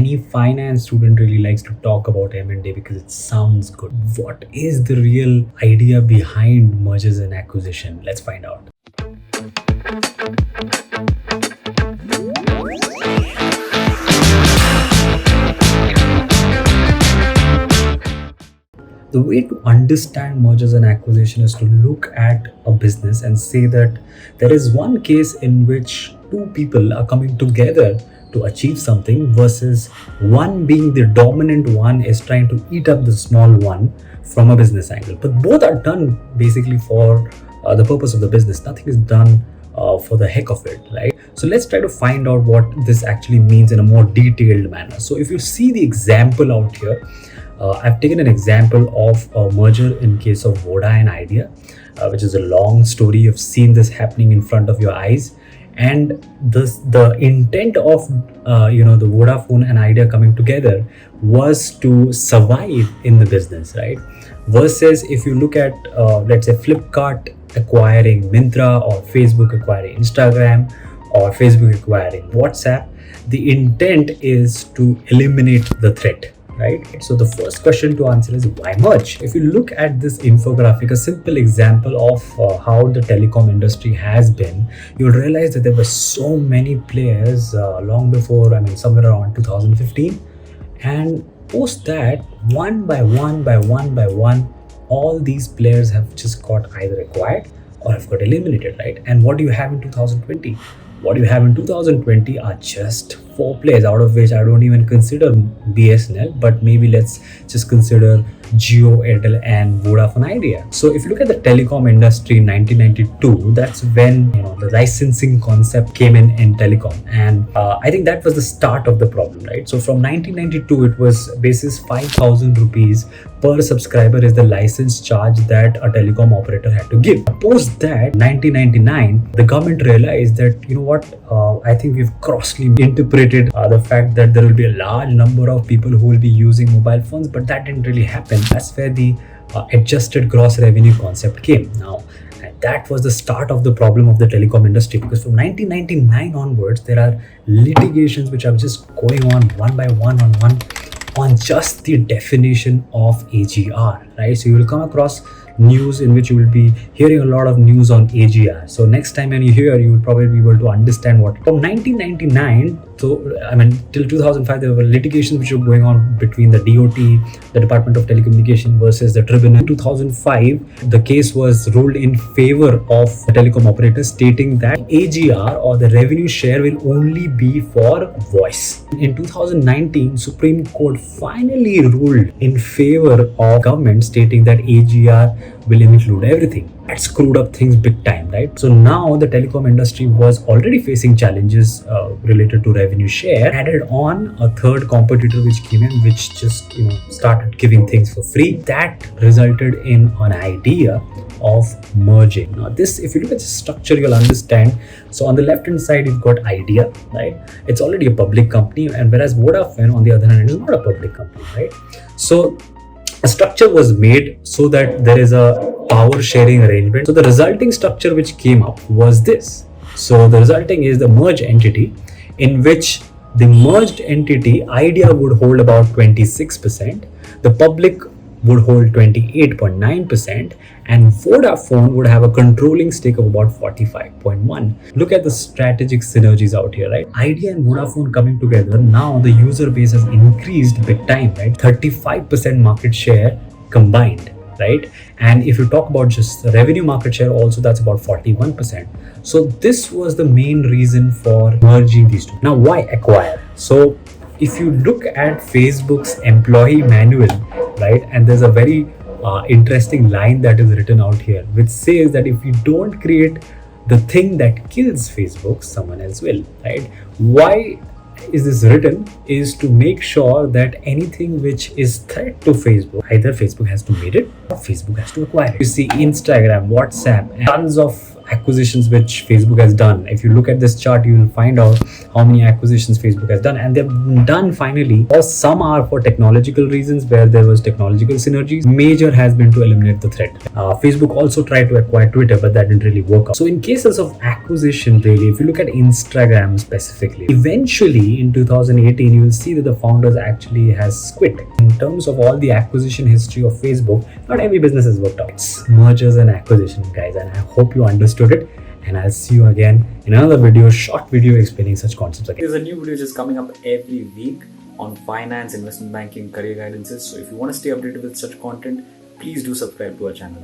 any finance student really likes to talk about M&A because it sounds good. What is the real idea behind mergers and acquisition? Let's find out. The way to understand mergers and acquisition is to look at a business and say that there is one case in which two people are coming together to achieve something versus one being the dominant one is trying to eat up the small one from a business angle. But both are done basically for the purpose of the business. Nothing is done for the heck of it, right? So let's try to find out what this actually means in a more detailed manner. So if you see the example out here, I've taken an example of a merger in case of Voda and Idea, which is a long story. You've seen this happening in front of your eyes, and the intent of the Vodafone and Idea coming together was to survive in the business, right? Versus if you look at let's say Flipkart acquiring Myntra or Facebook acquiring Instagram or Facebook acquiring WhatsApp, the intent is to eliminate the threat, right? So the first question to answer is why merge? If you look at this infographic, a simple example of how the telecom industry has been, you'll realize that there were so many players long before, somewhere around 2015. And post that, one by one, all these players have just got either acquired or have got eliminated, right? And what do you have in 2020? What you have in 2020 are just 4 players, out of which I don't even consider BSNL, but maybe let's just consider Jio, Airtel, and Vodafone Idea. So if you look at the telecom industry in 1992, that's when the licensing concept came in telecom, and I think that was the start of the problem, right? So from 1992, it was basis 5,000 rupees per subscriber is the license charge that a telecom operator had to give. Post that, 1999, the government realized that I think we've grossly interpreted the fact that there will be a large number of people who will be using mobile phones, but that didn't really happen. That's where the adjusted gross revenue concept came. Now, and that was the start of the problem of the telecom industry, because from 1999 onwards, there are litigations which are just going on one by one on just the definition of AGR, right? So you will come across news in which you will be hearing a lot of news on AGR. So next time when you hear, you will probably be able to understand what. From 1999, till 2005, there were litigations which were going on between the DOT, the Department of Telecommunication versus the tribunal. In 2005, the case was ruled in favor of the telecom operators, stating that AGR or the revenue share will only be for voice. In 2019, Supreme Court finally ruled in favor of government, stating that AGR will include everything. That screwed up things big time, right? So now the telecom industry was already facing challenges related to revenue share. Added on a third competitor which came in, which just started giving things for free. That resulted in an idea of merging. Now this, if you look at the structure, you'll understand. So on the left hand side, you've got Idea, right? It's already a public company, and whereas Vodafone on the other hand is not a public company, right? So a structure was made so that there is a power sharing arrangement. So the resulting structure which came up was this. So the resulting is the merged entity, in which the merged entity Idea would hold about 26%, the public would hold 28.9%, and Vodafone would have a controlling stake of about 45.1%. Look at the strategic synergies out here, right? Idea and Vodafone coming together, now the user base has increased big time, right? 35% market share combined, right? And if you talk about just the revenue market share also, that's about 41%. So this was the main reason for merging these two. Now, why acquire? So if you look at Facebook's employee manual, right, and there's a very interesting line that is written out here, which says that if you don't create the thing that kills Facebook, someone else will, right? Why is this written? Is to make sure that anything which is threat to Facebook, either Facebook has to meet it or Facebook has to acquire it. You see Instagram, WhatsApp, and tons of acquisitions which Facebook has done. If you look at this chart, you will find out how many acquisitions Facebook has done, and they've done finally. Or some are for technological reasons where there was technological synergies. Major has been to eliminate the threat. Facebook also tried to acquire Twitter, but that didn't really work out. So in cases of acquisition, really, if you look at Instagram specifically, eventually in 2018, you will see that the founders actually has quit. In terms of all the acquisition history of Facebook, not every business has worked out. It's mergers and acquisition, guys, and I hope you understood it. And I'll see you again in another video, short video explaining such concepts again. There's a new video just coming up every week on finance, investment banking, career guidances. So if you want to stay updated with such content, please do subscribe to our channel.